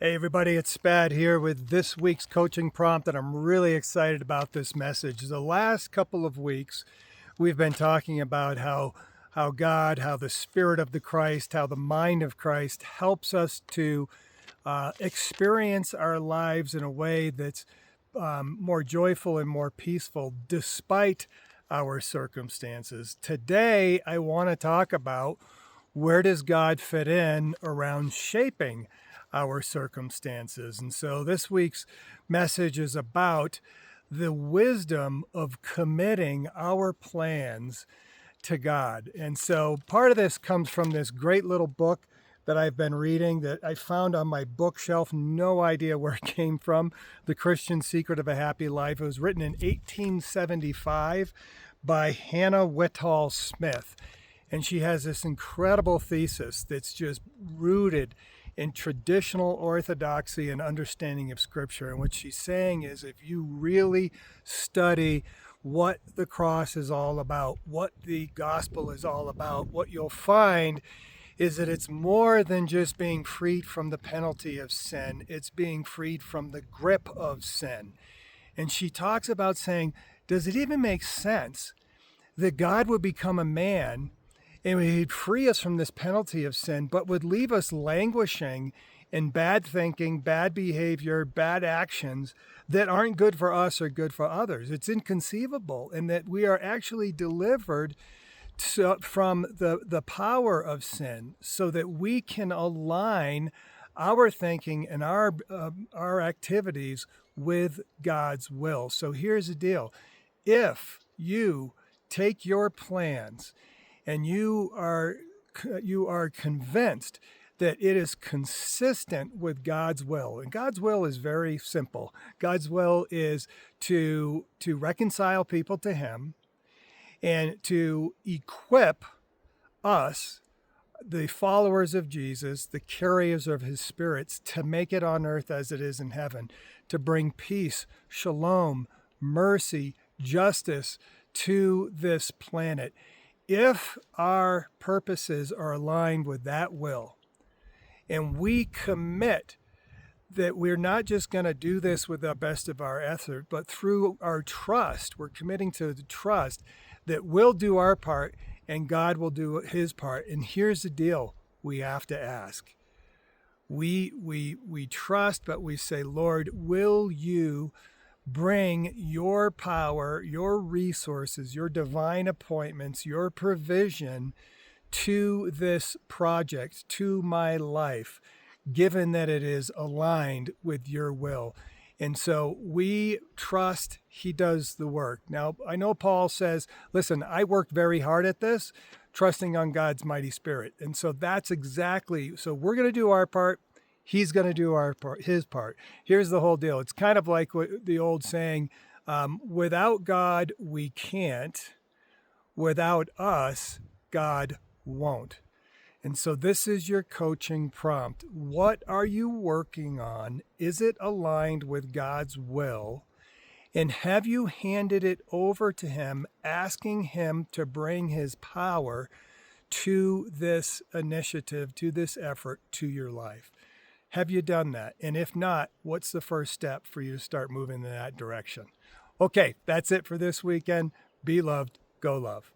Hey everybody, it's Spad here with this week's coaching prompt, and I'm really excited about this message. The last couple of weeks, we've been talking about how God, how the Spirit of the Christ, how the mind of Christ helps us to experience our lives in a way that's more joyful and more peaceful despite our circumstances. Today, I want to talk about where does God fit in around shaping our circumstances. And so this week's message is about the wisdom of committing our plans to God. And so part of this comes from this great little book that I've been reading that I found on my bookshelf. No idea where it came from. The Christian Secret of a Happy Life. It was written in 1875 by Hannah Whitall Smith. And she has this incredible thesis that's just rooted in traditional orthodoxy and understanding of Scripture. And what she's saying is if you really study what the cross is all about, what the gospel is all about, what you'll find is that it's more than just being freed from the penalty of sin, it's being freed from the grip of sin. And she talks about saying, does it even make sense that God would become a man and he'd free us from this penalty of sin, but would leave us languishing in bad thinking, bad behavior, bad actions that aren't good for us or good for others? It's inconceivable, and that we are actually delivered from the power of sin so that we can align our thinking and our activities with God's will. So here's the deal. If you take your plans and you are convinced that it is consistent with God's will. And God's will is very simple. God's will is to reconcile people to him and to equip us, the followers of Jesus, the carriers of his spirits, to make it on earth as it is in heaven, to bring peace, shalom, mercy, justice to this planet. If our purposes are aligned with that will, and we commit that we're not just going to do this with the best of our effort, but through our trust, we're committing to the trust that we'll do our part and God will do his part. And here's the deal we have to ask. We trust, but we say, Lord, will you bring your power, your resources, your divine appointments, your provision to this project, to my life, given that it is aligned with your will. And so we trust he does the work. Now, I know Paul says, listen, I worked very hard at this, trusting on God's mighty Spirit. And so that's exactly, so we're going to do our part. He's going to do our part, his part. Here's the whole deal. It's kind of like what the old saying, without God, we can't. Without us, God won't. And so this is your coaching prompt. What are you working on? Is it aligned with God's will? And have you handed it over to him, asking him to bring his power to this initiative, to this effort, to your life? Have you done that? And if not, what's the first step for you to start moving in that direction? Okay, that's it for this weekend. Be loved, go love.